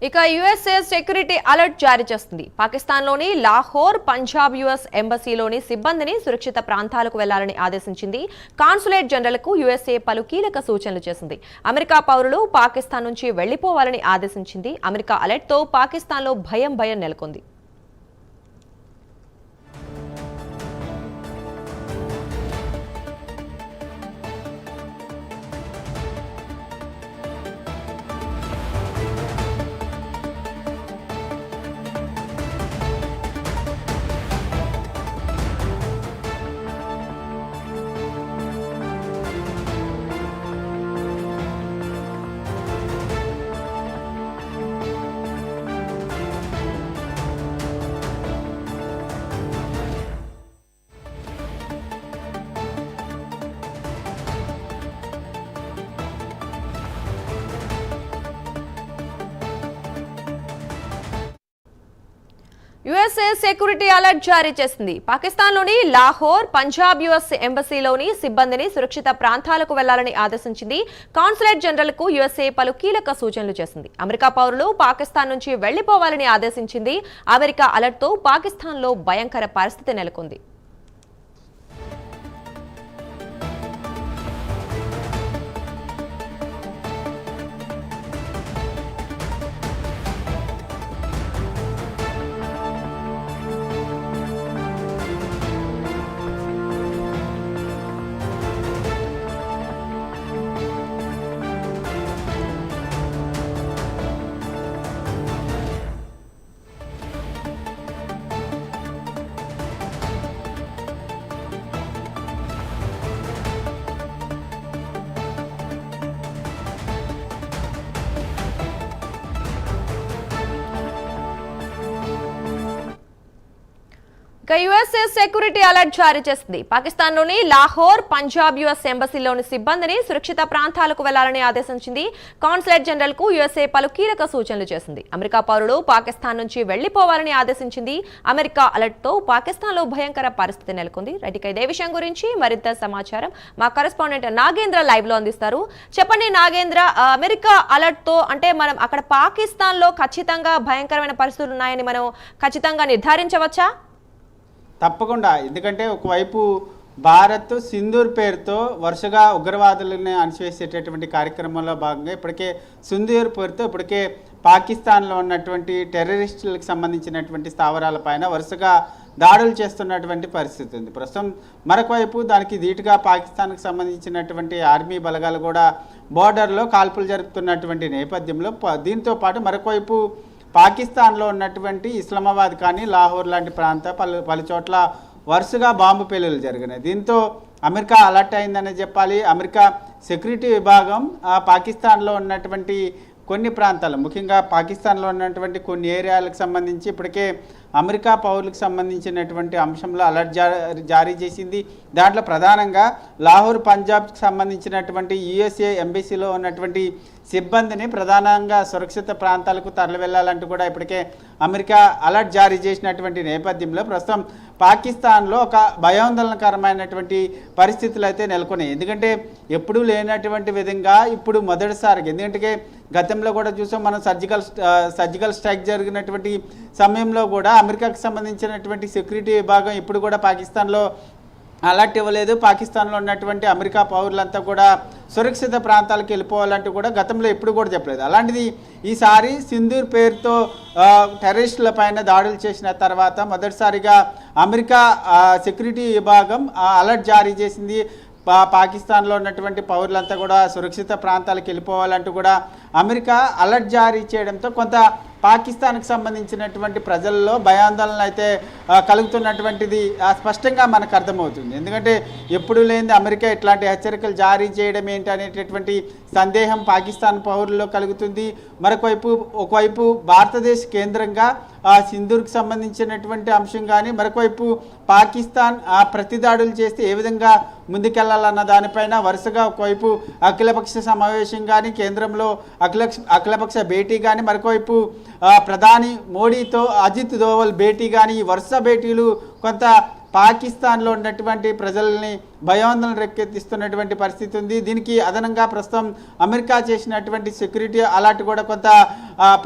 ఇక USA security alert జారీ చేస్తుంది. పాకిస్తాన్లోని లాహోర్, పంజాబ్ యుఎస్ ఎంబసీలోని సిబ్బందిని సురక్షిత ప్రాంతాలకు వెళ్లాలని ఆదేశించింది. కాన్సులేట్ జనరల్కు యుఎస్ఏ పలు కీలక సూచనలు చేసింది. అమెరికా పౌరులు పాకిస్తాన్ నుంచి వెళ్లిపోవాలని ఆదేశించింది. అమెరికా అలర్ట్తో పాకిస్తాన్లో భయం నెలకొంది. యుఎస్ఏ సెక్యూరిటీ అలర్ట్ జారీ చేసింది. పాకిస్తాన్లోని లాహోర్, పంజాబ్ యుఎస్ ఎంబసీలోని సిబ్బందిని సురక్షిత ప్రాంతాలకు వెళ్లాలని ఆదేశించింది. కాన్సులేట్ జనరల్కు యుఎస్ఏ పలు కీలక సూచనలు చేసింది. అమెరికా పౌరులు పాకిస్తాన్ నుంచి వెళ్లిపోవాలని ఆదేశించింది. అమెరికా అలర్ట్తో పాకిస్తాన్లో భయంకర పరిస్థితి నెలకొంది. యుఎస్ఏ సెక్యూరిటీ అలర్ట్ జారీ చేసింది. పాకిస్తాన్లోని లాహోర్, పంజాబ్ యుఎస్ ఎంబసీలోని సిబ్బందిని సురక్షిత ప్రాంతాలకు వెళ్లాలని ఆదేశించింది. కాన్సులేట్ జనరల్కు యుఎస్ఏ పలు కీలక సూచనలు చేసింది. అమెరికా పౌరులు పాకిస్తాన్ నుంచి వెళ్లిపోవాలని ఆదేశించింది. అమెరికా అలర్ట్తో పాకిస్తాన్లో భయంకర పరిస్థితి నెలకొంది. రైట్, ఇదే విషయం గురించి మరింత సమాచారం మా కరెస్పాండెంట్ నాగేంద్ర లైవ్ లో అందిస్తారు. చెప్పండి నాగేంద్ర, అమెరికా అలర్ట్తో అంటే మనం అక్కడ పాకిస్తాన్లో ఖచ్చితంగా భయంకరమైన పరిస్థితులు ఉన్నాయని మనం ఖచ్చితంగా నిర్ధారించవచ్చా? తప్పకుండా, ఎందుకంటే ఒకవైపు భారత్ సింధూర్ పేరుతో వరుసగా ఉగ్రవాదులని అణిచివేసేటటువంటి కార్యక్రమంలో భాగంగా ఇప్పటికే సింధూర్ పేరుతో ఇప్పటికే పాకిస్తాన్లో ఉన్నటువంటి టెర్రరిస్టులకు సంబంధించినటువంటి స్థావరాలపైన వరుసగా దాడులు చేస్తున్నటువంటి పరిస్థితి ఉంది. ప్రస్తుతం మరొకవైపు దానికి ధీటుగా పాకిస్తాన్కు సంబంధించినటువంటి ఆర్మీ బలగాలు కూడా బోర్డర్లో కాల్పులు జరుపుతున్నటువంటి నేపథ్యంలో దీంతో పాటు మరొకవైపు పాకిస్తాన్లో ఉన్నటువంటి ఇస్లామాబాద్ కానీ లాహోర్ లాంటి పలు చోట్ల వరుసగా బాంబు పేలులు జరిగినాయి. దీంతో అమెరికా అలర్ట్ అయిందనే చెప్పాలి. అమెరికా సెక్యూరిటీ విభాగం పాకిస్తాన్లో ఉన్నటువంటి కొన్ని ప్రాంతాలు, ముఖ్యంగా పాకిస్తాన్లో ఉన్నటువంటి కొన్ని ఏరియాలకు సంబంధించి ఇప్పటికే అమెరికా పౌరులకు సంబంధించినటువంటి అంశంలో అలర్ట్ జారీ చేసింది. దాంట్లో ప్రధానంగా లాహోర్, పంజాబ్కి సంబంధించినటువంటి యుఎస్ఏ ఎంబసీలో ఉన్నటువంటి సిబ్బందిని ప్రధానంగా సురక్షిత ప్రాంతాలకు తరలి వెళ్ళాలంటూ కూడా ఇప్పటికే అమెరికా అలర్ట్ జారీ చేసినటువంటి నేపథ్యంలో ప్రస్తుతం పాకిస్తాన్లో ఒక భయాందోళనకరమైనటువంటి పరిస్థితులు అయితే నెలకొన్నాయి. ఎందుకంటే ఎప్పుడూ లేనటువంటి విధంగా ఇప్పుడు మొదటిసారిగా, ఎందుకంటే గతంలో కూడా చూసాం మనం సర్జికల్ స్ట్రైక్ జరిగినటువంటి సమయంలో కూడా అమెరికాకు సంబంధించినటువంటి సెక్యూరిటీ విభాగం ఇప్పుడు కూడా పాకిస్తాన్లో అలర్ట్ ఇవ్వలేదు. పాకిస్తాన్లో ఉన్నటువంటి అమెరికా పౌరులంతా కూడా సురక్షిత ప్రాంతాలకు వెళ్ళిపోవాలంటూ కూడా గతంలో ఎప్పుడు కూడా చెప్పలేదు. అలాంటిది ఈసారి సింధూర్ పేరుతో టెర్రరిస్టుల పైన దాడులు చేసిన తర్వాత మొదటిసారిగా అమెరికా సెక్యూరిటీ విభాగం అలర్ట్ జారీ చేసింది. పాకిస్తాన్లో ఉన్నటువంటి పౌరులంతా కూడా సురక్షిత ప్రాంతాలకు వెళ్ళిపోవాలంటూ కూడా అమెరికా అలర్ట్ జారీ చేయడంతో కొంత పాకిస్తాన్కి సంబంధించినటువంటి ప్రజల్లో భయాందోళన అయితే కలుగుతున్నటువంటిది స్పష్టంగా మనకు అర్థమవుతుంది. ఎందుకంటే ఎప్పుడు లేనిది అమెరికా ఇట్లాంటి హెచ్చరికలు జారీ చేయడం ఏంటి అనేటటువంటి సందేహం పాకిస్తాన్ పౌరుల్లో కలుగుతుంది. ఒకవైపు భారతదేశ కేంద్రంగా సింధూర్కి సంబంధించినటువంటి అంశం కానీ, మరొకవైపు పాకిస్తాన్ ప్రతిదాడులు చేస్తే ఏ విధంగా ముందుకెళ్లాలన్న దానిపైన వరుసగా ఒకవైపు అఖిలపక్ష సమావేశం కానీ, కేంద్రంలో అఖిలపక్ష భేటీ కానీ, మరొకవైపు ప్రధాని మోడీతో అజిత్ దోవల్ భేటీ కానీ, ఈ వరుస భేటీలు కొంత పాకిస్తాన్లో ఉన్నటువంటి ప్రజల్ని భయాందోళన రేకెత్తిస్తున్నటువంటి పరిస్థితి ఉంది. దీనికి అదనంగా ప్రస్తుతం అమెరికా చేసినటువంటి సెక్యూరిటీ అలర్ట్ కూడా కొంత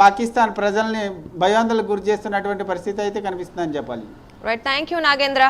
పాకిస్తాన్ ప్రజల్ని భయాందోళనకు గురి చేస్తున్నటువంటి పరిస్థితి అయితే కనిపిస్తుందని చెప్పాలి. Right, thank you Nagendra.